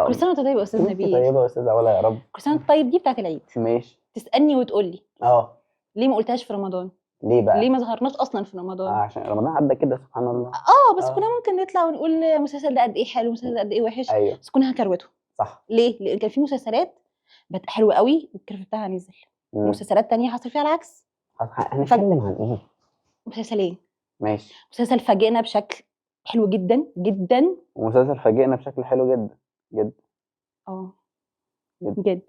كل سنه وانت طيب يا استاذ انت نبيل. طيبه يا استاذه ولا يا رب. كل سنه وانت طيب دي بتاعت العيد، ماشي. تسالني وتقول لي ليه ما قلتهاش في رمضان؟ ليه بقى؟ ليه ما ظهرناش اصلا في رمضان؟ عشان رمضان عدى كده سبحان الله. بس كنا ممكن نطلع ونقول المسلسل ده قد ايه حلو، المسلسل ده قد ايه وحش. ايوه بس كنا هنكروته. صح. ليه؟ لان كان في مسلسلات بقت حلوه قوي والكيرف بتاعها نزل، ومسلسلات تانية حصل فيها العكس. هنتكلم عن ايه؟ مسلسلين. ماشي. مسلسل فاجئنا بشكل حلو جدا جدا، ومسلسل فاجئنا بشكل حلو جدا جدا. جد.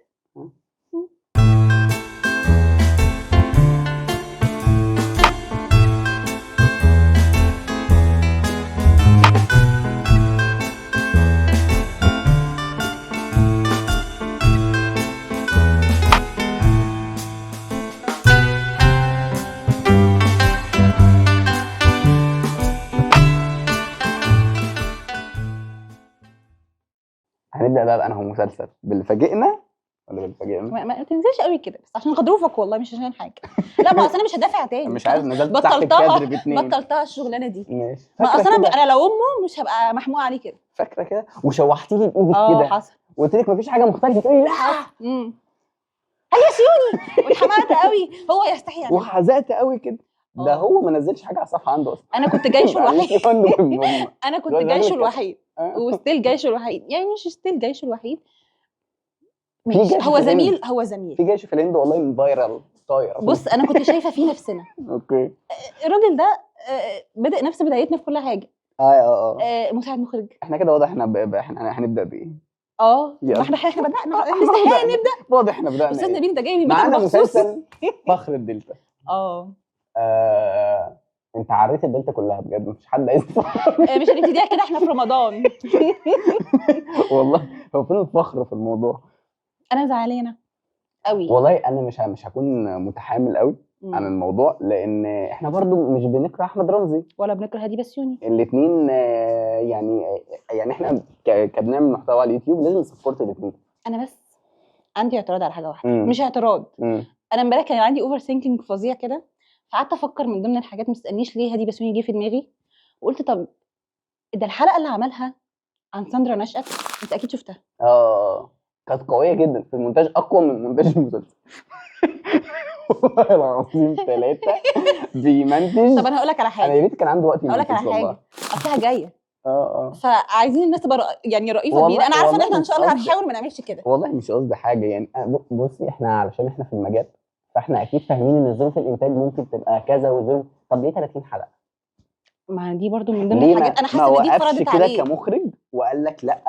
هنبدأ بقى بأنه مسلسل باللي فاجئنا ولا باللي فاجئنا؟ ما تنزلش قوي كده بس عشان غضروفك والله، مش عشان حاجه. لا ما اصل انا مش هدافع تاني. مش عارف نزلت تحت الكادر باتنين. بطلتها الشغلانه دي. ماشي. ما اصل انا لو امه مش هبقى محموقه عليه كده. فاكره كده وشوحتي لي بايدك كده. حصل. وقلت لك مفيش حاجه مختلفه تقولي لا. هل يا سيوني واتحمقت قوي. هو يستحي يعني. وحزقت قوي كده. ده هو ما نزلش حاجه على الصفحه عنده اصلا. انا كنت جيشه الوحيد. انا كنت جيشه الوحيد وستيل جيشه الوحيد، يعني مش ستيل جيشه الوحيد، هو زميل في جيش في الهند والله فايرال طاير. بص انا كنت شايفه فيه نفسنا. اوكي. الراجل ده بدأ نفس بدايتنا في كل حاجه. مساعد مخرج. احنا كده واضح احنا هنبدا بايه؟ ما احنا بدأنا نستحق نبدا. واضح احنا بدأنا. استاذ نبيل انت جاي من معانا مسلسل فخر الدلتا. انت عريت الدلتا كلها بجد، مفيش حد عايز مش هنبتديها كده، احنا في رمضان. والله هو فين الفخر في الموضوع؟ انا زعلانه قوي والله. انا مش هكون متحامل قوي عن الموضوع، لان احنا برضو مش بنكره احمد رمزي ولا بنكره هدي بسيوني. الاثنين يعني احنا كبنعمل محتوى على اليوتيوب لازم نسبورت الاثنين. انا بس عندي اعتراض على حاجه واحده. مش اعتراض. انا امبارح كان عندي اوفر ثينكينج فظيع كده، فقعدت افكر من ضمن الحاجات، ما تسالنيش ليه هدي بسيوني جه في دماغي، وقلت طب ده الحلقه اللي عملها عن ساندرا نشأت انت اكيد شفتها. كانت قويه جدا في المونتاج، اقوى من مونتاج المسلسل. والله العظيم 3 بيمنتج. طب انا هقول لك على حاجه. انا يا ريت كان عنده وقت. هقول لك على حاجه، اصلها جايه. فعايزين الناس تبقى يعني رئيفه بينا. انا عارفه ان احنا ان شاء الله هنحاول ما نعملش كده. والله مش قصدي حاجه يعني. بصي احنا علشان احنا في المجال فاحنا اكيد فاهمين ان ظروف الانتاج ممكن تبقى كذا وظروف. طب ليه 30 حلقه؟ ما دي برضو من ضمن الحاجات انا حاسه ان دي اتفرضت عليه كده كمخرج وقال لك لا.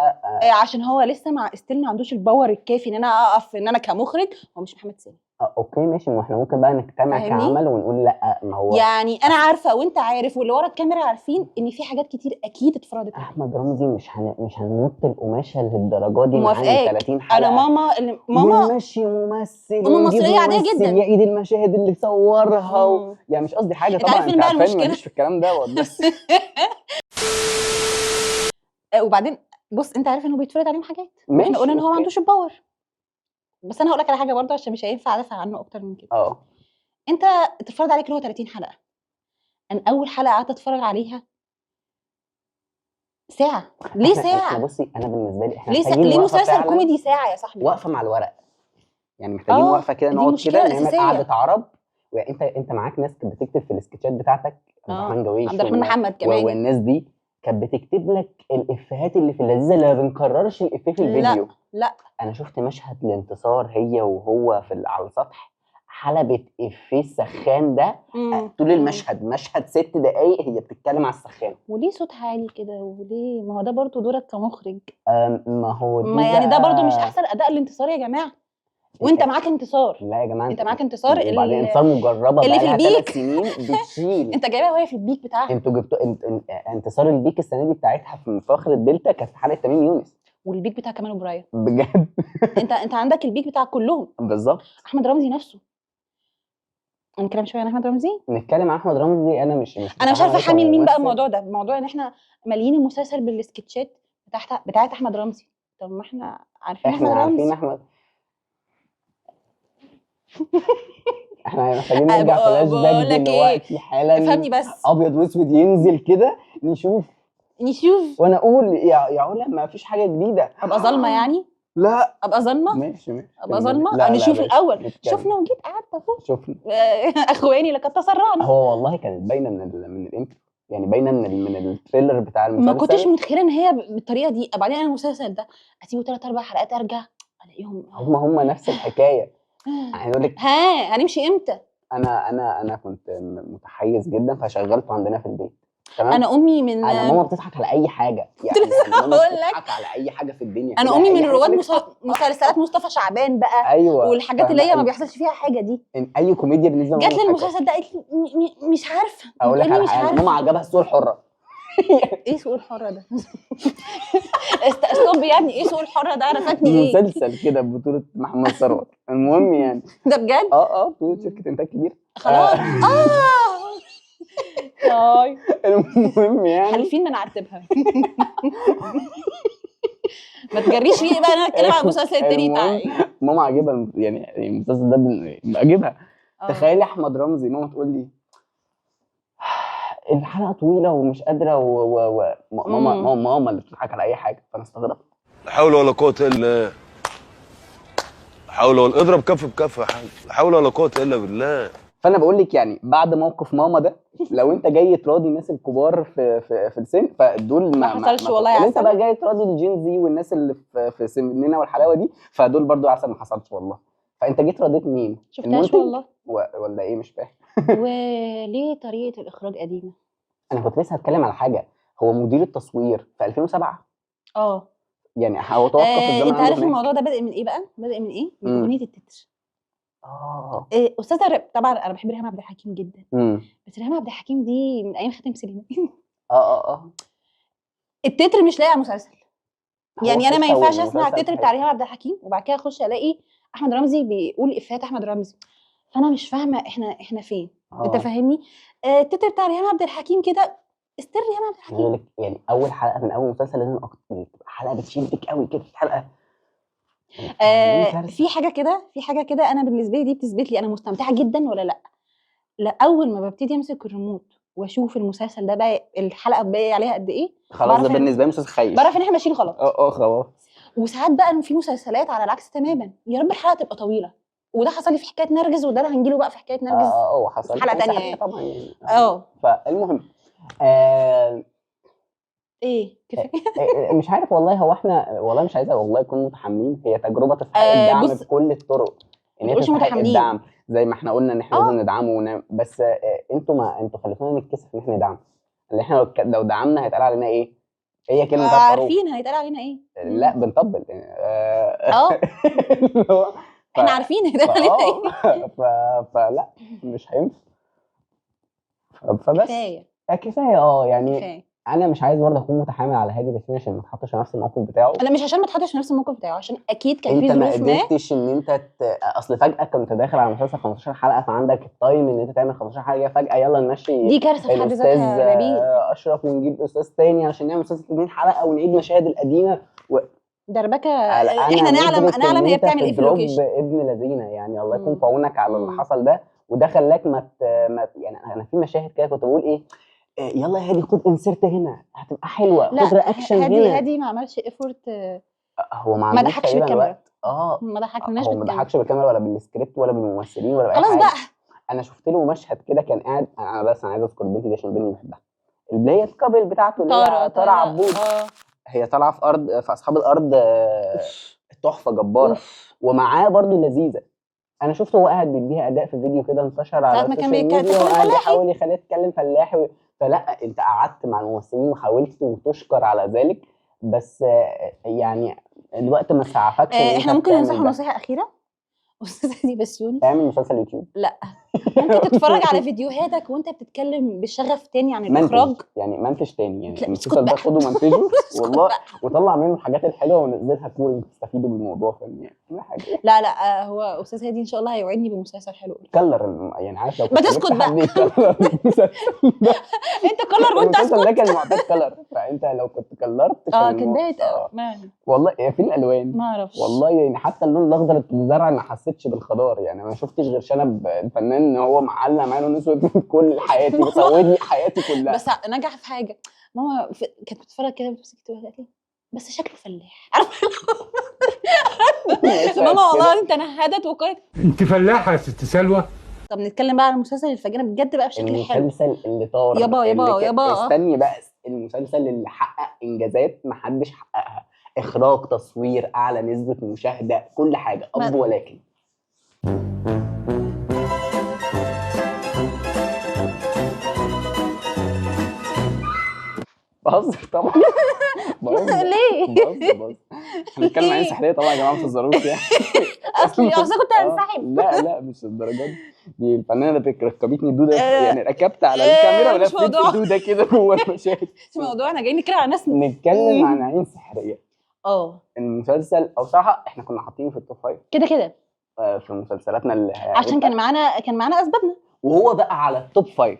عشان هو لسه مع ستيل ما عندوش الباور الكافي ان انا اقف ان انا كمخرج. هو مش محمد سامي. اوكي ماشي. ما احنا ممكن بقى نجتمع كعمل ونقول لا. ما هو يعني انا عارفه وانت عارف واللي ورا الكاميرا عارفين ان في حاجات كتير اكيد اتفرضت عليه. احمد رمزي مش هننط القماشه للدرجه دي. معانا 30 حلقه. انا ماما ماشي ممثل مصريه عاديه جدا يعيد المشاهد اللي صورها يعني مش قصدي حاجه طبعا. انت عارفين مش في الكلام ده بس. وبعدين بص انت عارف انه بيتفرض عليهم حاجات. احنا قلنا ان هو ما عندوش الباور. بس انا هقول لك على حاجه برضه عشان مش هينفع ادافع عنه اكتر من كده. انت اتفرج عليك اللي هو 30 حلقه. انا اول حلقه قعدت اتفرج عليها ساعه. ليه ساعه؟ بصي انا بالنسبه لي احنا ليه مسلسل كوميدي ساعه يا صحبي؟ واقفه مع الورق يعني. محتاجين واقفه كده نقعد كده نعمل قعده عرب. انت معاك ناس بتكتب في السكتشات بتاعتك. عبد الرحمن محمد كمان والناس دي كانت بتكتب لك الافيهات اللي في اللذيذه اللي ما بنكررش الافيه في الفيديو. لا انا شفت مشهد لانتصار هي وهو على السطح حلبة افيه السخان ده. طول المشهد مشهد 6 دقايق هي بتتكلم على السخان. وليه صوتها عالي كده وليه؟ ما هو ده برضو دورك كمخرج. ما هو ما يعني ده برضو مش احسن اداء الانتصار يا جماعه. وانت معاك انتصار. لا يا جماعه انت معاك انتصار وبعدين انتصار مجربه اللي في البيك 3 سنين بتشيل. انت جايبها وهي في البيك بتاعها. انتوا جبتوا انتصار البيك السنه دي بتاعتها في فخر الدلتا كانت في حلقه تميم يونس. والبيك بتاع كمال وبرايا بجد. انت عندك البيك بتاع كلهم بالظبط. احمد رمزي نفسه. نتكلم شويه عن احمد رمزي. نتكلم عن احمد رمزي. انا مش عارفه حامل مين بقى الموضوع ده. الموضوع ان احنا مالين المسلسل بالسكتشات بتاعت احمد رمزي. طب ما احنا عارفين احمد رمزي. احنا محتاجين نرجع فلاش باك دلوقتي حالا. افهمني بس. ابيض واسود ينزل كده نشوف نشوف وانا اقول يا علا ما فيش حاجه جديده. ابقى ظالمه يعني؟ لا ابقى ظالمه؟ ماشي ابقى ظالمه. لا نشوف ماشي. الاول. نتكلم. شفنا وجيت قعدت اهو. شفنا اخواني لقد تسرعنا. هو والله كانت باينه من الانترو، يعني باينه من التريلر بتاع المسلسل. ما كنتش متخيله ان هي بالطريقه دي. بعدين انا المسلسل ده اسيبه 3 4 حلقات ارجع الاقيهم هم نفس الحكايه. هيقول لك هنمشي امتى؟ انا كنت متحيز جدا فشغلته عندنا في البيت. تمام. انا امي من انا ماما بتضحك على اي حاجه، يعني ماما بتضحك على اي حاجه في الدنيا. انا امي من رواد مسلسلات مصطفى شعبان بقى. ايوه والحاجات اللي هي ما بيحصلش فيها حاجه دي. اي كوميديا بالنسبه جات لي المسلسل ده قالت لي مش عارفه. اقول لك على حاجه، ماما عجبها السوق الحره. ايه سوق الحره ده؟ استوب يعني. ايه سوق الحره ده؟ عرفتني ايه؟ مسلسل كده ببطوله محمد ثروت. المهم يعني ده بجد؟ بطوله شركه انتاج كبيره خلاص. المهم يعني حالفين ما نعتبها. ما تجريش فيه بقى. انا اتكلم على المسلسل التاني بتاعي. ماما عاجبها يعني المسلسل ده عاجبها. تخيلي احمد رمزي ماما تقول لي الحلقه طويله ومش قادره ماما اللي بتضحك على اي حاجه. فانا استغربت. لا حول ولا قوه الا حول ولا اضرب كف بكف يا حاج. لا حول ولا قوه الا بالله. فانا بقول لك يعني بعد موقف ماما ده لو انت جاي تراضي الناس الكبار في السن فدول ما حصلش والله يا عسل. انت بقى جاي تراضي الجين زي والناس اللي في سننا والحلاوه دي فدول برضو عسل. ما حصلش والله. فانت جيت رضيت مين؟ شفتهاش والله ولا ايه مش فاهم. وليه طريقه الاخراج قديمه؟ انا كنت لسه هتكلم على حاجه. هو مدير التصوير في 2007 يعني هو توقف الزمن. انت عارف الموضوع ده بدأ من ايه بقى؟ بدأ من ايه؟ من اغنيه التتر. استاذه طبعا انا بحب ريهام عبد الحكيم جدا. بس ريهام عبد الحكيم دي من ايام خاتم سليمان. التتر مش لاقي على المسلسل. يعني انا ما ينفعش اسمع التتر بتاع ريهام عبد الحكيم وبعد كده اخش الاقي احمد رمزي بيقول افيهات احمد رمزي. فانا مش فاهمه احنا فين. انت فاهمني؟ التتر بتاع ريهام عبد الحكيم كده استر ريهام عبد الحكيم. يعني اول حلقه من اول مسلسل لازم تبقى حلقه بتشدك قوي كده. حلقه في حاجه كده انا بالنسبه لي دي بتثبت لي انا مستمتعه جدا ولا لا اول ما ببتدي امسك الريموت واشوف المسلسل ده بقى الحلقه باقي عليها قد ايه. خلاص ده بالنسبه لي مسلسل خايف. بعرف ان احنا ماشيين غلط. خلاص. وساعات بقى في مسلسلات على العكس تماما. يا رب الحلقه تبقى طويله. وده حصل لي في حكايه نرجس وده انا هنجيله بقى في حكايه نرجس. حصل حلقه ثانيه يعني. طبعا يعني. فالمهم ايه كفايه. مش عارف والله. هو احنا والله مش عايزه والله نكون متحملين. هي تجربه تستحق الدعم بكل الطرق. ان هي تستحق الدعم زي ما احنا قلنا ان احنا لازم ندعمه بس انتوا خليتونا نتكسف ان احنا ندعم. اللي احنا لو دعمنا هيتقال علينا ايه؟ هي كلمه عارفين هيتقال علينا ايه؟ لا بنطبل. احنا عارفين هيتقال علينا ايه. فلا مش هينفع. فبس كفايه يعني كفاية. انا مش عايز برضه اكون متحامل على هادي بس عشان ما اتحطش في نفس الموقف بتاعه. انا مش عشان ما اتحطش في نفس الموقف بتاعه عشان اكيد كان في ظروف. انت ما قدرتش ان انت اصل فجاه كنت داخل على مسلسل 15 حلقه فعندك التايم ان انت تعمل 15 حلقه فجاه يلا نمشي. دي كارثه في حد ذاتها نبيل. اشرف ونجيب استاذ تاني عشان نعمل مسلسل 2 حلقه ونعيد مشاهد القديمه دربكه. احنا نعلم هي بتعمل ايه في اللوكيشن. ابن لذينه يعني الله يكون في عونك على اللي حصل ده. وده خلاك ما يعني انا في مشاهد كده كنت بقول ايه يلا يا هادي خد انسرت هنا هتبقى حلوه. خد رياكشن هنا. هادي ما عملش ايفورت. هو ما ضحكش بالكاميرا. ما ضحكناش بالكاميرا. ما ضحكش بالكاميرا ولا بالسكريبت ولا بالممثلين ولا خلاص بقى. انا شفت له مشهد كده كان قاعد. انا عايز اذكر البنت دي عشان البنت بحبها. اللي هي الكابل بتاعته اللي هي طارق عبود. هي طالعه في اصحاب الارض تحفه جباره. ومعاه برضو لذيذه. انا شفته هو قاعد بيديها اداء في فيديو كده انتشر على السوشيال ميديا وقاعد يحاول يخليها تتكلم فلاحي. فلا انت قعدت مع الممثلين وحاولت وتشكر على ذلك بس يعني الوقت ما سعفكش. احنا ممكن ننصح نصيحه اخيره. استاذه هادي بسيوني اعمل مسلسل يوتيوب. لا ممكن تتفرج على فيديوهاتك وانت بتتكلم بشغف تاني عن الاخراج. يعني منتج تاني يعني المسلسل ده خده منتجه والله وطلع منه الحاجات الحلوه ونزلها كوري تستفيدوا بالموضوع فاهم يعني حاجه. لا هو استاذ هادي ان شاء الله هيوعدني بمسلسل حلو. كلر يعني عارف لو ما تسكت بقى. انت كلر وانت اسكت. المسلسل ده كان معتاد كلر فانت لو كنت كلرت كان بايت والله في الالوان ما اعرفش والله يعني حتى اللون الاخضر اللي زرع ما حسيتش بالخضار يعني ما شفتش غير شنب الفنان ان هو معلم عينه اسود كل حياتي، بيسود لي حياتي كلها. بس نجح في حاجه. ماما كانت بتتفرج كده بتمسك قالت لي بس شكله فلاح. عارفه ماما والله انت نهدت وقالت انت فلاحه يا ست سلوى. طب نتكلم بقى عن المسلسل الفجانه بجد بقى بشكل حلو. المسلسل اللي طار يابا استني بقى، المسلسل اللي حقق انجازات محدش حققها، اخراج، تصوير، اعلى نسبه مشاهده، كل حاجه. ولكن بهزر طبعا. ليه؟ بهزر هنتكلم عن سحريه طبعا يا جماعه، ما تهزروش يعني. اصلي كنت هنسحب. لا مش الدرجات دي الفنانه ركبتني الدوده يعني ركبت على الكاميرا ولفيت الدوده كده جوه المشاهد. مش موضوع، انا جايين نتكلم عن ناس نتكلم عن عين سحريه. المسلسل او صراحه احنا كنا حاطينه في التوب 5 كده في مسلسلاتنا اللي عشان كان معانا اسبابنا، وهو بقى على التوب 5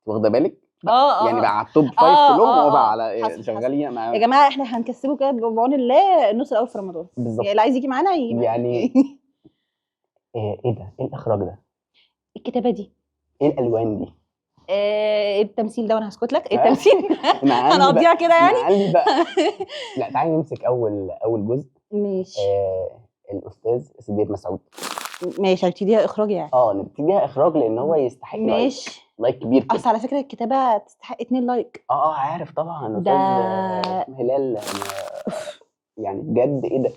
واخده بالك. يعني بقى على التوب 5 كلهم. هو بقى على شغالين مع يا جماعه احنا هنكسبه كده بعون الله النص الاول في رمضان بالظبط. يعني اللي عايز يجي معانا يجي يعني ايه ده؟ ايه الاخراج ده؟ الكتابه دي؟ ايه الالوان دي؟ التمثيل ده وانا هسكت لك. التمثيل هنقضيها كده يعني بقى. لا تعالي نمسك اول جزء. ماشي. الاستاذ سدير مسعود. ماشي هنبتديها اخراج يعني. نبتديها اخراج لان هو يستحق لايك كبير كده. اصل على فكره الكتابه تستحق 2 لايك. عارف طبعا. ده هلال يعني بجد. ايه ده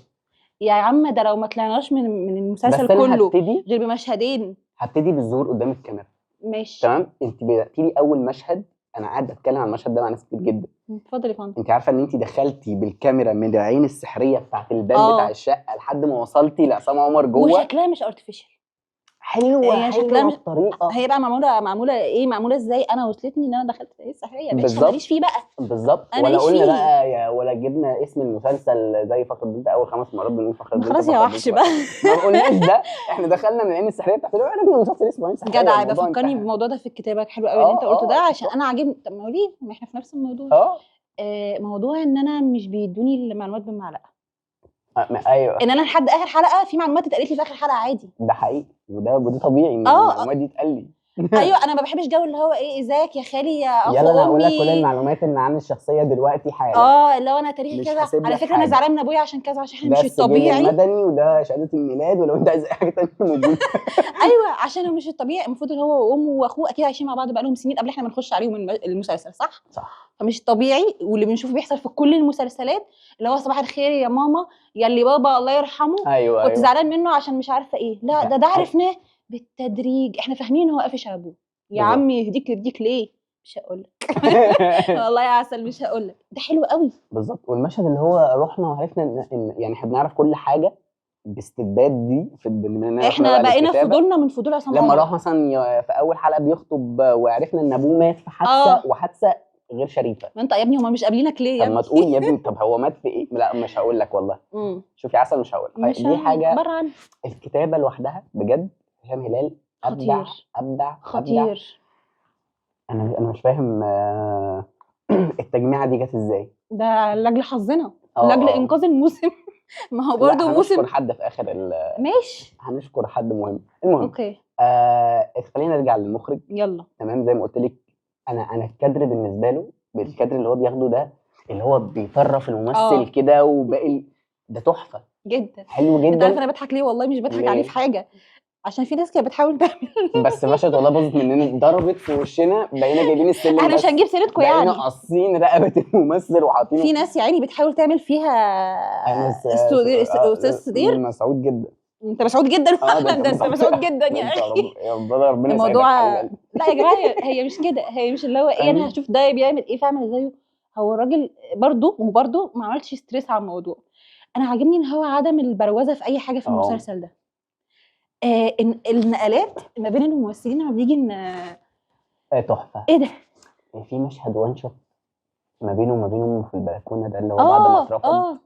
يا عم؟ ده لو ما طلعناش من المسلسل كله غير بمشهدين. هبتدي بالظهور قدام الكاميرا. ماشي تمام. انت بدأتي لي اول مشهد، انا قاعد بتكلم عن المشهد ده مع ناس كتير جدا. اتفضلي يا فندم. انت عارفه ان انت دخلتي بالكاميرا من العين السحريه بتاعت الباب بتاع الشقه لحد ما وصلتي لعصام عمر جوه، وشكلها مش ارتفيشال، حلوه شكلها مش بطريقه. هي بقى معموله ازاي؟ انا وصلتني ان انا دخلت ايه السحريه مش ماليش فيه بقى بالظبط. ولا قلنا بقى ولا جبنا اسم المسلسل زي فقره بنت اول 5 مرات بنقول فقره بنت. خلاص يا وحش بقى. ما قلناش ده، احنا دخلنا من العين السحريه بتاعت عرفنا المسلسل اسمه عين سحريه. جدع يبقى فكرني بالموضوع ده في الكتابه. حلو قوي اللي انت قلته ده عشان انا عاجبني. طب ما هو ليه ما احنا في نفس الموضوع. موضوع ان انا مش بيدوني المعلومات بالمعلقه. ايوه ان انا لحد اخر حلقه في معلومات اتقالت لي في اخر حلقه عادي. ده حقيقي وده طبيعي ان المعلومات دي اتقال لي. ايوه انا ما بحبش جو اللي هو ايه ازيك يا خالي يا اخو يلا امي، انا هقول لك كل المعلومات اللي عن الشخصيه دلوقتي حالا. اللي هو انا تاريخي كذا، على فكره انا زعلان من ابويا عشان كذا، عشان احنا مش الطبيعي. ده المدني وده شهاده الميلاد، ولو انت عايز اي حاجه ثانيه موجوده. ايوه عشان هو مش الطبيعي. المفروض ان هو وامه واخوه اكيد عايشين مع بعض بقالهم سنين قبل احنا ما نخش عليهم المسلسل، صح. فمش طبيعي. واللي بنشوفه بيحصل في كل المسلسلات اللي هو صباح الخير يا ماما يا اللي بابا الله يرحمه. أيوة كنت زعلان منه عشان مش عارفه ايه. لا ده عرفناه بالتدريج. احنا فاهمين ان هو قافش على ابوه. يا عمي يهديك ليه؟ مش هقول لك. والله يا عسل مش هقول لك. ده حلو قوي بالظبط. والمشهد اللي هو رحنا وعرفنا ان يعني احنا بنعرف كل حاجه باستبداد دي احنا بقينا فضولنا من فضول عصام عمر. لما راح مثلا في اول حلقه بيخطب وعرفنا ان ابوه مات في حادثه وحادثه غير شريفه. ما انت يا ابني هما مش قابلينك ليه يا ابني؟ طب ما تقول يا ابني. طب هو مات في ايه؟ لا مش هقول لك والله. شوفي عسل مش هقول. دي حاجه الكتابه لوحدها بجد. هشام هلال ابدع خطير. انا مش فاهم التجميعه دي جت ازاي. ده لاجل حظنا، لاجل انقاذ الموسم. ما هو برضه موسم. هنشكر حد في اخر ماشي هنشكر حد مهم. المهم اوكي خلينا نرجع للمخرج. يلا. تمام. زي ما قلت لك انا الكادر بالنسبه له، بالكادر اللي هو بياخده ده اللي هو بيطرف الممثل كده وباقي ده تحفه جدا، حلو جدا. انت عارف انا بضحك ليه؟ والله مش بضحك عليه في حاجه، عشان في ناس كانت بتحاول تعمل بس مشهد والله باظت مننا، ضربت في وشنا، بقينا جايبين السلم. احنا مش هنجيب سيرتكم يعني، بقينا قاصين رقبه الممثل وحاطينه. في ناس يعني بتحاول تعمل فيها استاذ سدير مسعود جدا. انت مسعود جدا. ده انت مسعود جدا يا اخي. ربنا الموضوع لا يا جماعه هي مش كده. هي مش اللي هو ايه انا هشوف ده بيعمل ايه فاعمل زيه. هو الراجل برضه ما عملش ستريس على الموضوع. انا عاجبني ان هو عدم البروزه في اي حاجه في المسلسل ده. النقلات ما بين الممثلين لما بيجي تحفه. ايه ده؟ في مشهد وان شوت ما بينه وما بين في البلكونه ده اللي هو بعد ما اترفض.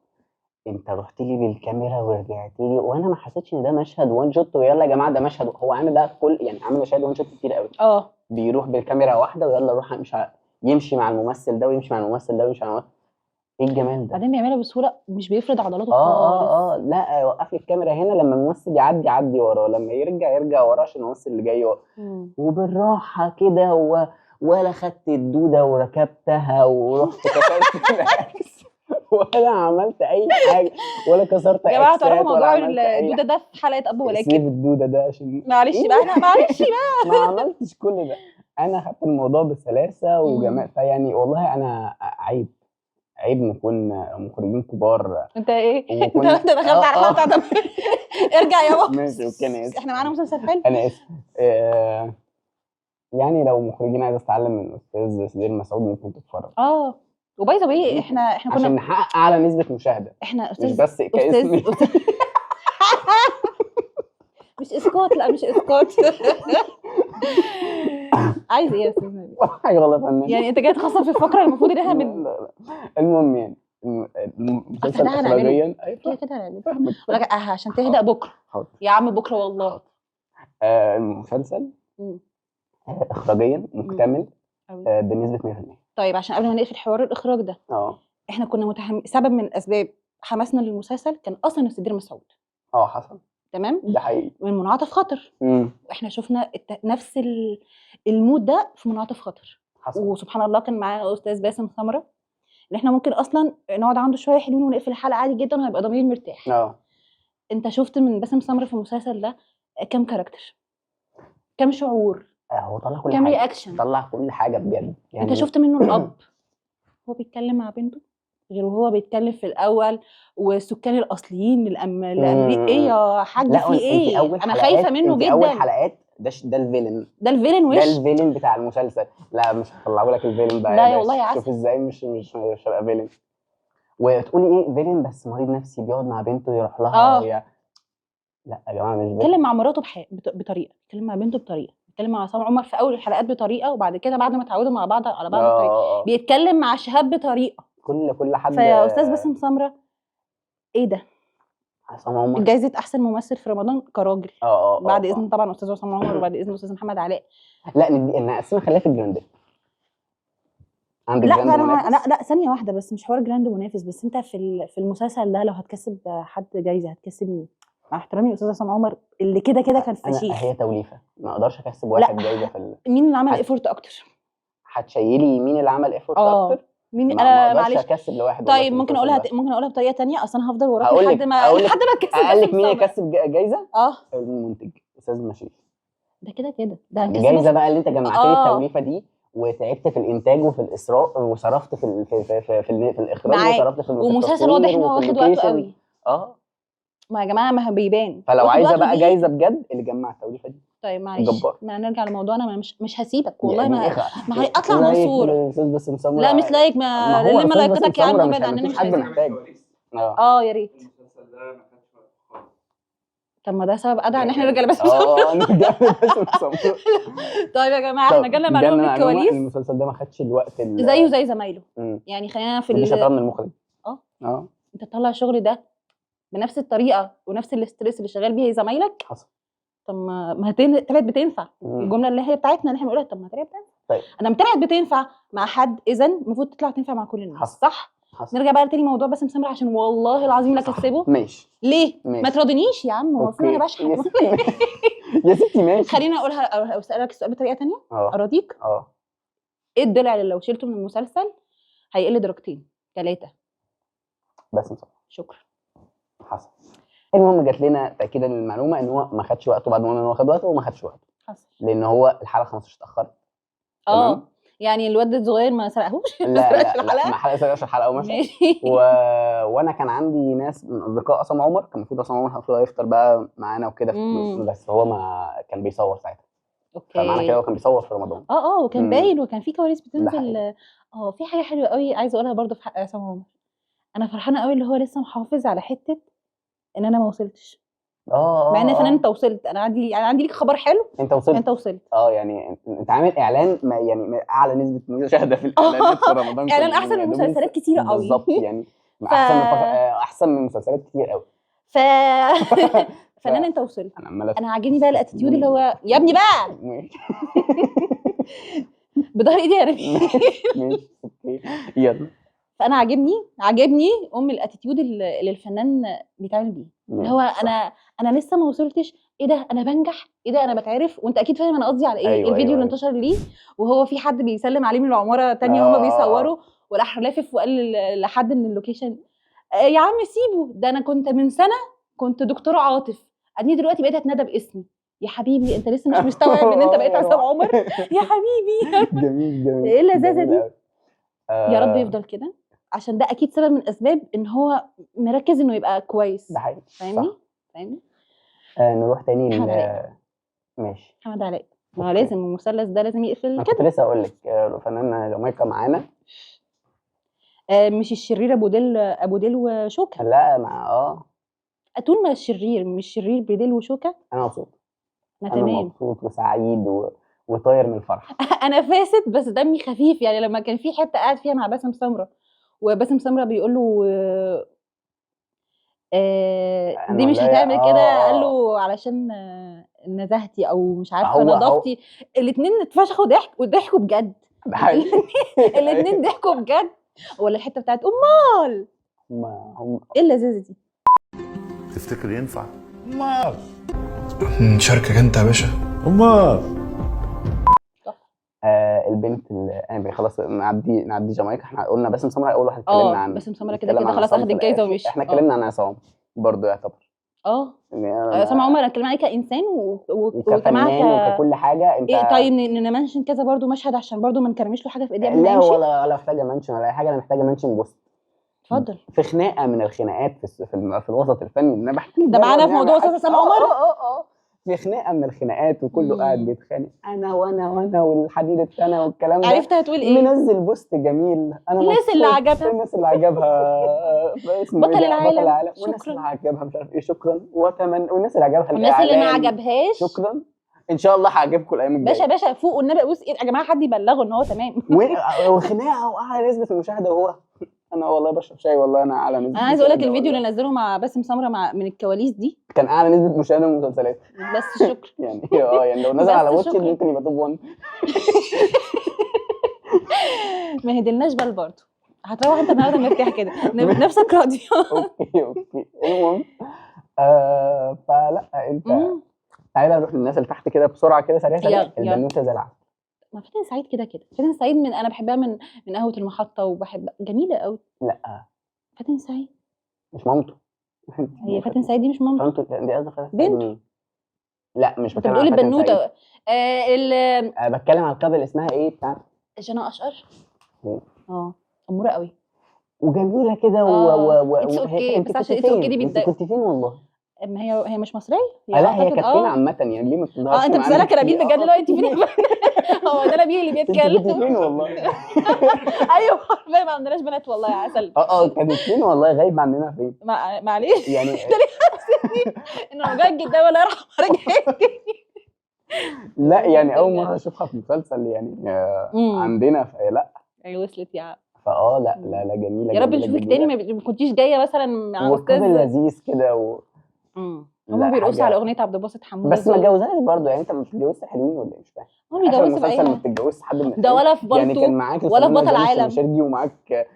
انت رحت لي بالكاميرا ورجعت لي وانا ما حسيتش ان ده مشهد وان شوت. ويلا يا جماعه ده مشهد هو عامل بقى في كل يعني عامل مشاهد وان شوت كتير قوي. بيروح بالكاميرا واحده ويلا روح مش يمشي مع الممثل ده ويمشي مع الممثل ده ويمشي مع الممثل. ايه الجمال ده؟ بعدين بيعملها بسهوله، مش بيفرد عضلاته خالص. لا وقف لي الكاميرا هنا، لما الممثل يعدي وراه، لما يرجع وراه عشان الممثل اللي جاي وبالراحه كده ولا خدت الدوده وركبتها ورحت كسرت الاكس ولا عملت اي حاجه، ولا كسرت يا جماعه اكسات تعرفوا ولا موضوع عملت اي الدوده ده في حلقه اب سيب ولكن الدوده ده عشان معلش بقى، انا معلش بقى. ما عملتش كل ده. انا خدت الموضوع بسلاسه وجمال، فيعني والله انا عيب نكون مخرجين كبار. انت ايه؟ انت وكنا دخلت على الحلقه بتاعت ارجع يا بابا. ماشي اوكي، انا اسف، احنا معانا مسلسل حلو. انا اسف. يعني لو مخرجين عايز اتعلم من الاستاذ سدير مسعود ممكن تتفرج. وباي ذا واي احنا كنا عشان نحقق اعلى نسبه مشاهده، احنا مش بس كاسم. مش اسقاط، لا مش اسقاط. عايز ايه يا استاذ نبيل؟ حاجه والله فنان. يعني انت جاي تخسر في الفقره المفروض ان احنا من المهم يعني المسلسل ده هنعمله. اخراجيا كده هنعمله لك عشان تهدأ بكره. حاضر يا عم بكره والله. المسلسل اخراجيا مكتمل بنسبه 100%. طيب عشان قبل ما نقفل حوار الاخراج ده، احنا كنا سبب من الاسباب حماسنا للمسلسل كان اصلا سدير مسعود. حصل. تمام، ده حقيقي. من منعطف خطر. واحنا شفنا نفس المود ده في منعطف خطر. حصل. وسبحان الله كان معانا استاذ باسم سمره، اللي احنا ممكن اصلا نقعد عنده شويه حلوين ونقفل الحلقه عادي جدا وهيبقى ضمير مرتاح. انت شفت من باسم سمره في المسلسل ده كام كاركتر، كام شعور، هو طلع كل كام حاجه، رياكشن، طلع كل حاجه بجد. يعني انت شفت منه الاب هو بيتكلم مع بنته غير وهو بيتكلم في الاول، والسكان الاصليين الامريكي. ايه يا حاج في ايه؟ انا خايفه منه جدا. اول حلقات ده الفيلن، ده الفيلن بتاع المسلسل. لا مش هطلعه لك الفيلن بقى. لا والله يا عسل. شوف ازاي مش هبقى فيلن. وتقولي ايه فيلن بس مريض نفسي بيقعد مع بنته يروح لها لا يا جماعه مش بيتكلم مع مراته بطريقه، بيتكلم مع بنته بطريقه، بيتكلم مع عصام عمر في اول الحلقات بطريقه، وبعد كده بعد ما اتعودوا مع بعض على بعض بطريقه، بيتكلم مع شهاب بطريقه. كل حد. فيا استاذ باسم سمره ايه ده؟ عصام عمر جايزه احسن ممثل في رمضان كراجل. بعد اذن طبعا استاذ عصام عمر، وبعد اذن استاذ محمد علاء. لا نقسمها، خليها في الجراند. لا ثانيه واحده بس، مش حوار جراند منافس بس. انت في المسلسل ده لو هتكسب حد جايزه هتكسب مين؟ مع احترامي لاستاذ عصام عمر اللي كده كان فشيخ. هي توليفه، ما اقدرش اكسب واحد جايزه في مين اللي عمل ايفورت اكتر؟ هتشيلي مين اللي عمل ايفورت اكتر؟ مين؟ انا معلش اكسب لواحد. طيب ممكن اقولها بطريقه ثانيه، اصل انا هفضل وراك لحد ما تكسب. اقول لك مين يكسب جايزه؟ المنتج استاذ مشيش. ده كده ده الجايزه بقى اللي انت جمعت لي التوليفه دي، وتعبت في الانتاج وفي الاسراء، وصرفت في الاخراج، وصرفت في ومسلسل واضح ان هو واخد وقته قوي. ما يا جماعه ما بيبان. فلو عايزه بقى جايزه بجد اللي جمع التوليفه دي. طيب معلش ما نرجع لموضوعنا. ما مش هسيبك والله. ما اطلع منصوره. لا مش لايك، ما لما لايكتك يا عم ابعد عننا. مش حد محتاج. يا ريت. طب ما ده سبب ادعى ان احنا نرجع لباسم طيب يا جماعه احنا جالنا معلومه من الكواليس. المسلسل ده ما خدش الوقت زيه زي زمايله. يعني خلينا في مش هطلع من المخرج. انت تطلع الشغل ده بنفس الطريقه ونفس الاستريس اللي شغال بيه زمايلك. حصل. طب ما طلعت بتنفع. الجمله اللي هي بتاعتنا اللي احنا بنقولها، طب ما طلعت بتنفع. طيب انا طلعت بتنفع مع حد، اذا المفروض تطلع تنفع مع كل الناس. صح. نرجع بقى لتاني موضوع باسم سمره، عشان والله العظيم لا اكسبه. ماشي. ليه؟ ما تراضينيش يا عم، هو المفروض انا بشحن. يا ستي ماشي. خليني اقولها، اسالك السؤال بطريقه ثانيه. اراضيك؟ ايه الضلع اللي لو شلته من المسلسل هيقل درجتين 3؟ باسم سمره. شكرا. حصل. المهم جات لنا تاكيدا للمعلومه ان هو ما خدش وقته، بعد ما قلنا ان هو خد وقته وما خدش وقته. حصل. لان هو الحلقه 15 اتاخرت. يعني الواد الصغير ما سرقهوش. لا ما سرقش الحلقه ومشى. وانا كان عندي ناس من اصدقاء عصام عمر، كان المفروض عصام عمر المفروض هيفطر بقى معانا وكده، بس هو ما كان بيصور ساعتها. فمعنى كده هو كان بيصور في رمضان. وكان باين، وكان في كواليس بتنزل. في حاجه حلوه قوي عايزه اقولها برضو في حق عصام عمر. انا فرحانه قوي اللي هو لسه محافظ على حته ان انا ما وصلتش. مع ان فنان انت وصلت. انا عندي ليك خبر حلو. انت وصلت. يعني انت عامل اعلان يعني اعلى نسبه مشاهده في الاعلانات في رمضان. اعلان احسن من مسلسلات كتير قوي. بالظبط يعني احسن من مسلسلات كتير قوي. فنان انت وصلت. انا عاجبني بقى الاتيتيود اللي هو يا ابني بقى بظهر ايدي يا ربي. ماشي اوكي يلا. فانا عاجبني الاتيتيود اللي الفنان بيتعامل بيه، اللي هو انا لسه ما وصلتش، ايه ده انا بنجح، ايه ده انا بتعرف، وانت اكيد فاهم انا قصدي على ايه. أيوة الفيديو اللي أيوة. انتشر ليه وهو في حد بيسلم عليه من العماره تانية وهما بيصوروا، وراح لافف وقال لحد من اللوكيشن يا عم سيبه ده، انا كنت من سنه كنت دكتور عاطف، ادني دلوقتي بقيت اتندى باسمي. يا حبيبي انت لسه مش مستوعب ان انت بقيت عصام عمر يا حبيبي. جميل ايه اللذاذه دي؟ يا رب آه، يفضل كده، عشان ده اكيد سبب من اسباب ان هو مركز انه يبقى كويس. ده حقيقي فاهمني؟ صح. فاهمني؟ نروح تاني محمد علاء. ماشي. محمد علاء، ما هو أوكي. لازم المثلث ده لازم يقفل انا كنت كده. لسه اقول لك فنان جامايكا معانا. مش الشرير ابو ديل وشوكه. لا مع طول ما الشرير مش شرير بديل وشوكه انا مبسوط. انا انا تمام. مبسوط وسعيد وطاير من الفرح. انا فاسد بس دمي خفيف. يعني لما كان في حته قاعد فيها مع باسم سمره، وباسم سمره بيقول له دي مش هتعمل كده، قال له علشان نزهتي او مش عارفه نظافتي. الاثنين اتفشخوا ضحك وضحكوا بجد. ده حقيقي. الاثنين ضحكوا بجد. ولا الحته بتاعت امال هم ايه اللذيذه دي؟ تفتكر ينفع؟ امال نشاركك انت يا باشا. امال البنت اللي يعني خلاص نعدي جامايكا. احنا قلنا باسم سمره اول واحد اتكلمنا عنه. باسم سمره كده خلاص اخد الجايزه ومشي. احنا اتكلمنا عن عصام برضه يعتبر. عصام عمر انا اتكلم عليه كانسان وكفنان وككل حاجه. انت طيب نمنشن كذا برضه مشهد عشان برضه ما نكرمش له حاجه في ايديه قبل ما لا يمشي. ولا محتاجه منشن ولا اي حاجه. انا محتاجه منشن بوست. اتفضل. في خناقه من الخناقات في الوسط الفني. انا بحكي ده معانا في موضوع استاذ عصام عمر. في خناقه من الخناقات وكله قاعد بيتخانق انا وانا والحديد التانى والكلام ده. عرفت هتقول ايه؟ منزل بوست جميل. انا الناس اللي عجبها الناس اللي عجبها بطل العالم والناس اللي عجبها مش عارف ايه شكرا والناس اللي عجبها الناس اللي ما عجبهاش شكرا. ان شاء الله هعجبكم الايام الجايه. باشا فوق والنبي بص يا جماعه حد يبلغه ان هو تمام. وخناقه واعلى نسبه المشاهده وهو انا والله بشرب شاي والله انا اعلى نسبه. انا عايز اقول لك الفيديو اللي نزله مع باسم سمره من الكواليس دي كان اعلى نسبه مشاهده من المسلسلات. بس شكرا. يعني لو نزل على واتش ممكن يبقى توب 1. ما هدلناش بال برضه. هتروح انت النهارده مرتاح كده نفسك راضيه. اوكي المهم فلا انت تعالى نروح للناس اللي تحت كده بسرعه كده سريع. البنوته زي العسل. ما فاتن سعيد كده فاتن سعيد انا بحبها من قهوه المحطه وبحب جميله قوي. لا فاتن سعيد مش مامته. هي فاتن سعيد دي مش مامته. دي قصدي فاتن بنته. لا مش بتكلم على البنوته. بتكلم على القبل اسمها ايه بتاعت جنى اشقر. اموره قوي وجميله كده اوكي بس عشان اوكي دي انت كنت فين والله؟ ما هي مش مصريه. لا هي كانت فين عامه يعني ليه ما بتظهرش؟ انت بتسالك نبيل بجد اللي هو انت فين؟ هو ده نبيل اللي بيتكلم. كنت فين والله؟ ايوه حرفيا ما عندناش بنات والله يا عسل. كانت فين والله غايبه عننا فين؟ معلش يعني انه مجدد ده ولا راح رجعت. لا يعني اول مره اشوفها في مسلسل يعني عندنا لا وصلت يا لا جميله. يا رب نشوفك تاني ما كنتيش جايه مثلا مع استاذ لذيذ كده هما بيرقصوا على اغنيه عبد الباسط حموده بس ما اتجوزهاش برضه. يعني انت ما بتتجوزش حلوين ولا ايه مش فاهم؟ هو بيتجوزوا في اي حاجه ما بتتجوزش حد من ده ولا في بالطو يعني كان معاك ولا في بطل عالم شرجي ومعاك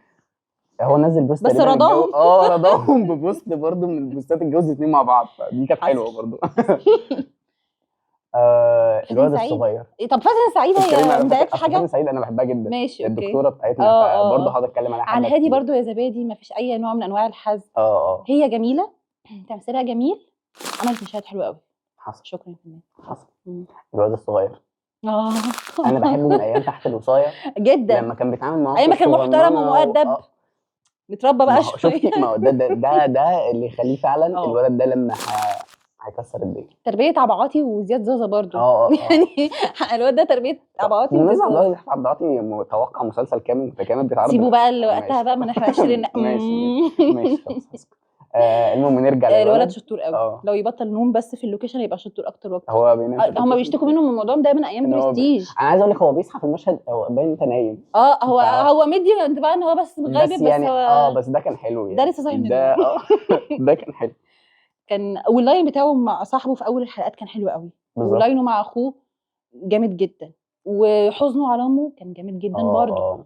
هو نزل بوست بس رضاهم رضاهم ببوست برضه من البوستات اتجوزوا الاثنين مع بعض فدي كانت حلوه برضه. الولد الصغير. طب فاتن سعيد هي مضايقك في حاجه؟ فاتن سعيد انا بحبها جدا. ماشي الدكتوره بتاعتنا برضه هقعد اتكلم عليها. على الهادي برضه يا زبادي ما فيش اي نوع من انواع الحزن. هي جميله تمثيلها جميل عملت مشاهد حلوه قوي. حصل. شكرا كمان. حصل. الولد الصغير انا بحبه من ايام تحت الوصايه جدا لما كان بيتعامل معاه ايام ما كان محترم ومؤدب متربى بقى شويه. ما هو ده اللي يخليه فعلا الولد ده لما هيكسر الدنيا. تربيه عبعاطي وزياد زازا برضه. يعني الواد ده تربيه عبعاطي وزياد عبعاطي متوقع مسلسل كامل متكامل بيتعرض. سيبوا بقى اللي وقتها بقى ما نحرقش لنا. ماشي خلاص. المهم نرجع الولد شطور قوي. لو يبطل نوم بس في اللوكيشن يبقى شطور اكتر واكتر. هو بينام. هم بيشتكوا منه من الموضوع ده من ايام برستيج. انا عايز اقول لك هو بيصحى في المشهد هو باين انت نايم. هو مدي انتباه ان هو بس غايب بس يعني بس ده كان حلو يعني. ده لسه صايم ده ده كان حلو. كان واللاين بتاعه مع صاحبه في اول الحلقات كان حلو قوي. ولاينه مع اخوه جامد جدا وحزنه على امه كان جامد جدا برضه.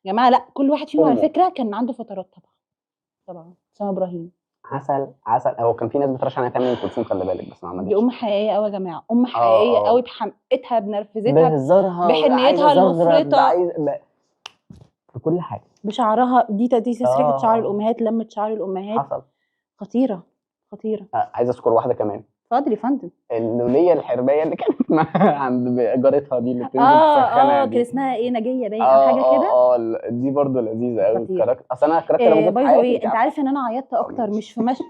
يا جماعه لا، كل واحد فيهم على كله. فكره كان عنده فترات. طبعا اسامه ابراهيم عسل. هو كان في ناس بترشح انها تعمل ام كلثوم، خلي بالك، بس ما عملتش. دي ام حقيقيه قوي يا جماعه، ام حقيقيه اه قوي، بحمقتها بنرفزتها بهزارها، بحنيتها عايزه زغرط، المفرطه بكل حاجه. بشعرها دي تسريحه شعر اه الامهات، لمه شعر الامهات حصل. خطيره خطيره. عايز اذكر واحده كمان، اتفضل يا فندم. اللوليه الحربايه اللي كانت معاها عند جارتها دي، اللي بتنزل تسخنها كان دي. اسمها ايه، نجيه باين او حاجه كده. دي برضو لذيذه قوي خطيره. الكاركتر. اصل انا الكاركتر موجود في باي ذا حياتي، واي، انت انت عارفه. عارف ان انا عيطت اكتر مش في مشهد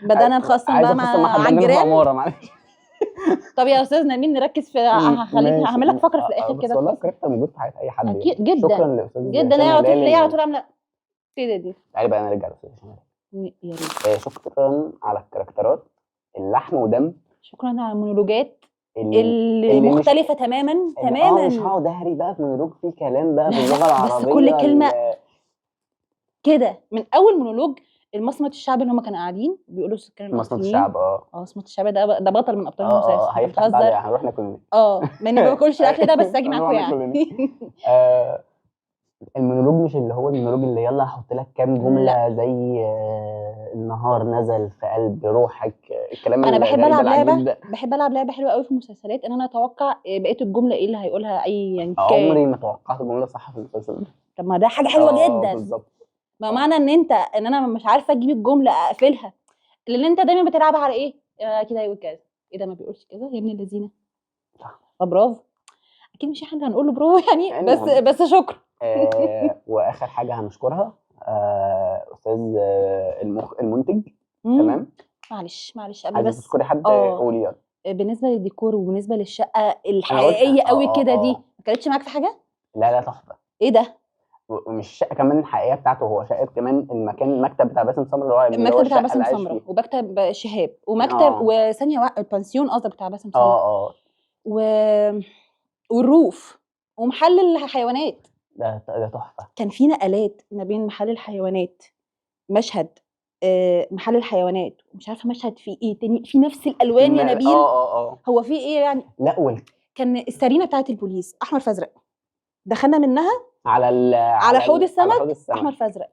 بدانا نخصم عايز بقى اخصم مع مع حد مننا في الجيران. عماره، معلش. طب يا استاذ نبيل نركز في ماشي. هعمل لك فقره في الاخر بس كده والله تخصم. الكاركتر موجود في حياه اي حد يعني. اكيد جدا شكرا لاستاذ جدا. هشام هي على طول هلال هي على طول عامله كده دي. تعالي بقى نرجع لاستاذ هشام هلال. يا ريت. شكرا على الكاركترات اللحم ودم، شكرا على المونولوجات اللي المختلفه تماما تماما. مش هقعد اهري بقى في مونولوج فيه كلام بقى لا، باللغه لا، العربيه. بس كل كلمه كده من اول مونولوج. المصمت الشعبي اللي هم كانوا قاعدين بيقولوا السكان مصمت الاصليين. الشعب. صمت الشعبي ده بطل من ابطال المسلسل. انت هيفتح بعد، بتهزر؟ هنروح ناكل. ماني ما باكلش الاكل ده، بس اجي معاكم هنروح يعني. المونولوج مش اللي هو المونولوج اللي يلا هحط لك كام جمله لا. زي النهار نزل في قلب روحك، الكلام انا بحب الغريب العب العجيب ده. لعبه حلوه قوي في المسلسلات، ان انا اتوقع بقيه الجمله ايه اللي هيقولها اي يعني عمري ما توقعت جمله صح في المسلسل ده. طب ما ده حاجه حلوه جدا. بالظبط. ما معنى ان انا مش عارفه اجيب الجمله اقفلها، لان انت دايما بتلعب على ايه كده هيقول كذا، ايه ده ما بيقولش كذا يا ابن الذين. صح. برافو. اكيد مش احنا هنقول له برافو يعني، بس شكرا. واخر حاجه هنشكرها استاذ المنتج. تمام. معلش قبل عايزه بس تذكري حد قولي يلا. بالنسبه للديكور وبالنسبه للشقه الحقيقيه قوي كده دي ما كانتش معاك في حاجه؟ لا تحفه. ايه ده؟ ومش الشقه كمان الحقيقيه بتاعته، هو شقه كمان المكتب بتاع باسم سمره، اللي هو المكتب بتاع باسم سمره ومكتب شهاب ومكتب وثانيه البنسيون قصدك بتاع باسم سمره. والروف ومحل الحيوانات ده تحفه. كان في نقلات ما بين محل الحيوانات، مشهد محل الحيوانات ومش عارفه مشهد في ايه تاني في نفس الالوان يا نبيل. هو في ايه يعني؟ لا كان السرينه بتاعت البوليس احمر فازرق، دخلنا منها على حوض السمك احمر فازرق.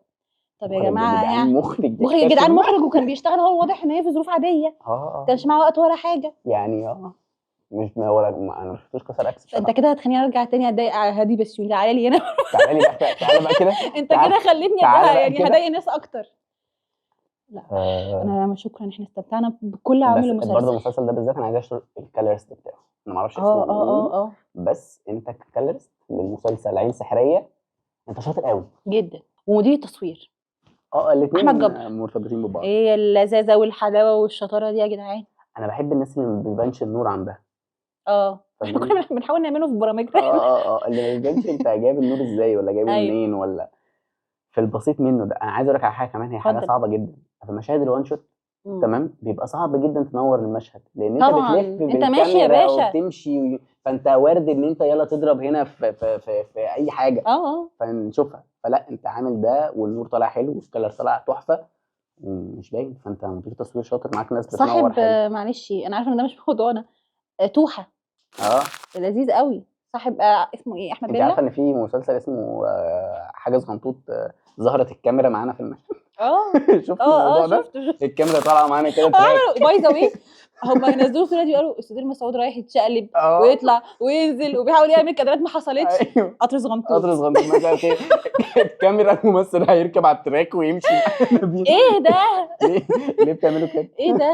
طب يا جماعه مخرج يا جدعان، مخرج وكان بيشتغل، هو واضح ان هي في ظروف عاديه كانش معاه وقت ولا حاجه يعني. مش ولا انا ما شفتوش كسر اكس. انت كده هتخليني ارجع تاني اتضايق على هادي بسيوني. تعالى لي هنا. تعالى بقى كده. انت كده خليتني يعني هضايق ناس اكتر. لا انا شكرا، احنا استمتعنا بكل عوامل المسلسل. برضه المسلسل ده بالذات انا عايز اشكر الكالرست بتاعه. انا ما اعرفش اسمه بس انت ككالرست للمسلسل عين سحريه انت شاطر قوي جدا. ومدير التصوير الاثنين احمد جبر مرتبطين ببعض. ايه اللذاذه والحلاوه والشطاره دي يا جدعان. انا بحب الناس اللي ما بيبانش النور عندها. احنا كنا بنحاول نعمله في برامجنا. اللي ما بيبانش انت جايب النور ازاي ولا جايبه منين ولا في البسيط منه ده. انا عايز اقول لك على حاجه كمان، هي حاجه صعبه جدا في مشاهد الوان شوت. تمام. بيبقى صعب جدا تنور المشهد لان انت بتلف انت ماشي يا باشا وبتمشي فانت وارد ان انت يلا تضرب هنا في اي حاجه فنشوفها. فلا انت عامل ده والنور طالع حلو والكلر طالع تحفه مش باين، فانت مدير تصوير شاطر معاك ناس بتنور صاحب حلو. معلش انا عارفه ان ده مش موضوعنا. توحه لذيذ قوي. صاحب اسمه ايه؟ احمد بيلا. انت عارفه ان في مسلسل اسمه حاجه صغنطوط ظهرت الكاميرا معانا في المشهد. شفت الموضوع ده؟ الكاميرا طالعه معانا كده باي ذا واي هم ينزلوا صوره دي قالوا استاذ مسعود رايح يتشقلب ويطلع وينزل وبيحاول يعمل كادرات ما حصلتش. قطر صغنطوط مثلا الكاميرا الممثل هيركب على التراك ويمشي. ايه ده؟ ليه بتعملوا كده؟ ايه ده؟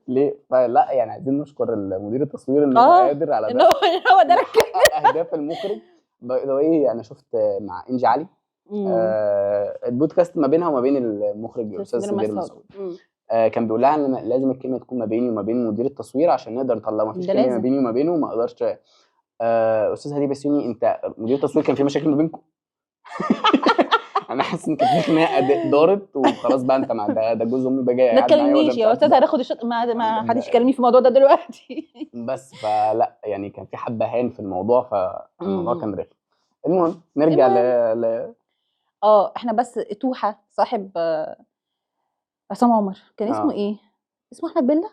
ليه؟ فلا يعني عايزين نشكر مدير التصوير انه قادر على ده. هو ده اهداف المخرج. ايه انا شفت مع انجي علي البودكاست ما بينها وما بين المخرج الاستاذ سمير مسعود. كان بيقول لها ان لازم الكيمياء تكون ما بيني وما بين مدير التصوير عشان نقدر نطلع. ما فيش كيمياء ما بيني وما بينه ما اقدرش. استاذ هادي بسيوني انت مدير التصوير كان في مشاكل ما بينكم؟ انا حاسس ان كان في خناقه دارت وخلاص بقى انت مع ده جوز امي بقى جاي ما تكلمنيش يا استاذ هناخد الشط. ما حدش يكلمني في الموضوع ده دلوقتي. بس فلا يعني كان في حبهان في الموضوع فالموضوع كان رخم. المهم نرجع احنا بس توحه صاحب عصام عمر كان اسمه ايه؟ اسمه احمد بيلا.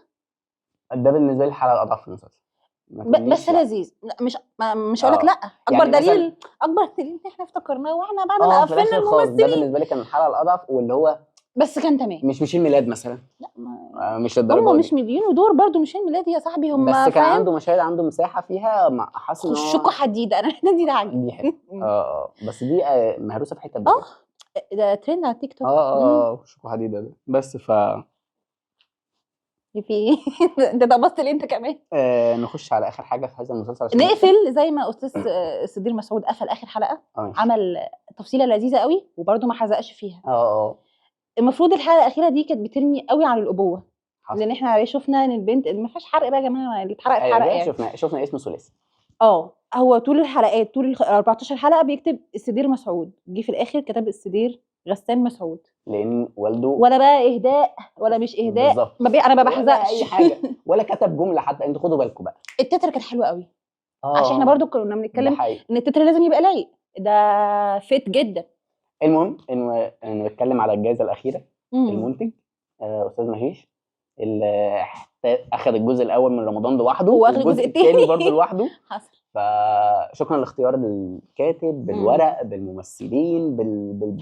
ده بالنسبه لي الحلقه الاضعف في المسلسل. بس لذيذ. لا مش هقول لك لا، اكبر يعني دليل اكبر دليل ان احنا افتكرناه واحنا بعد ما قفلنا ده الممثلين. بالنسبه لي كان الحلقه الاضعف، واللي هو بس كان تمام. مش الميلاد مثلا، لا مش الدرجه هم دي. مش مديون ودور برضو مش الميلاد يا صاحبي، هم بس كان فاهم؟ عنده مشاهد، عنده مساحه فيها حاسس ان هو خشكوا حديد. انا دي عاجبني. دي حلوه. بس دي مهروسه في حته ده ترند على تيك توك. خشكوا حديد ده بس في ايه؟ انت دبست ليه انت كمان؟ نخش على اخر حاجه في هذا المسلسل عشان نقفل زي ما استاذ صدير مسعود قفل اخر حلقه. عمل تفصيله لذيذه قوي وبرده ما حزقش فيها. المفروض الحلقه الاخيره دي كانت بترمي قوي على الابوه، لان احنا عليه شفنا ان البنت ما فيهاش حرق بقى يا جماعه، اللي اتحرق يعني. شفنا اسم ثلاثي. هو طول الحلقات، طول ال 14 حلقه بيكتب الصدير مسعود، جه في الاخر كتب الصدير غسان مسعود، لان والده ولا بقى اهداء ولا مش اهداء. انا ما بحزقش اي حاجه ولا كتب جمله حتى. انتوا خدوا بالكم بقى، التتر كان حلو قوي. عشان احنا برضو كنا بنتكلم ان التتر لازم يبقى لايق، ده فيت جدا. المهم انه نتكلم على الجائزه الاخيره. المنتج استاذ مهيش اللي اخذ الجزء الاول من رمضان لوحده، واخد الجزء الثاني برضه لوحده. حصل. فشكرا لاختيار الكاتب، بالورق، بالممثلين،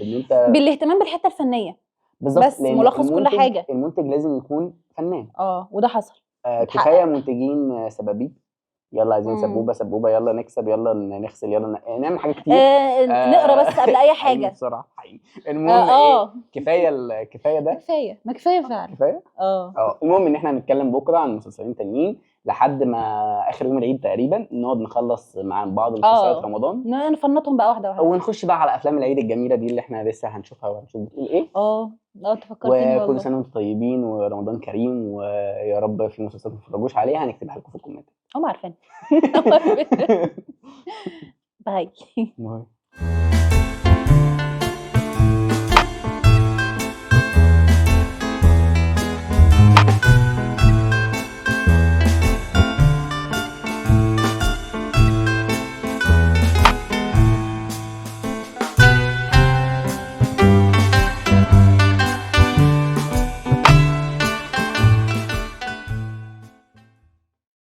انت بالاهتمام بالحته الفنيه بالظبط. بس ملخص كل حاجه. المنتج لازم يكون فنان. وده حصل. كفايه منتجين سبابيب، يلا عايزين سبوبه، يلا نكسب، يلا نغسل، يلا نعمل حاجات كتير. نقرا بس قبل اي حاجه بسرعه حقيقي. المهم كفايه ده، ما كفايه فعلا. كفايه. المهم ان احنا هنتكلم بكره عن مسلسلين تانيين لحد ما اخر يوم العيد تقريبا، نقعد نخلص مع بعض مسلسلات رمضان، نفنطهم بقى واحده واحده، ونخش بقى على افلام العيد الجميله دي اللي احنا لسه هنشوفها وهنشوف بتقول ايه. تفكرتني والله. وكل سنه وانتم طيبين ورمضان كريم، ويا رب في مسلسلات ما تتفرجوش عليها هنكتبها لكم في الكومنت. هم عارفين. باي.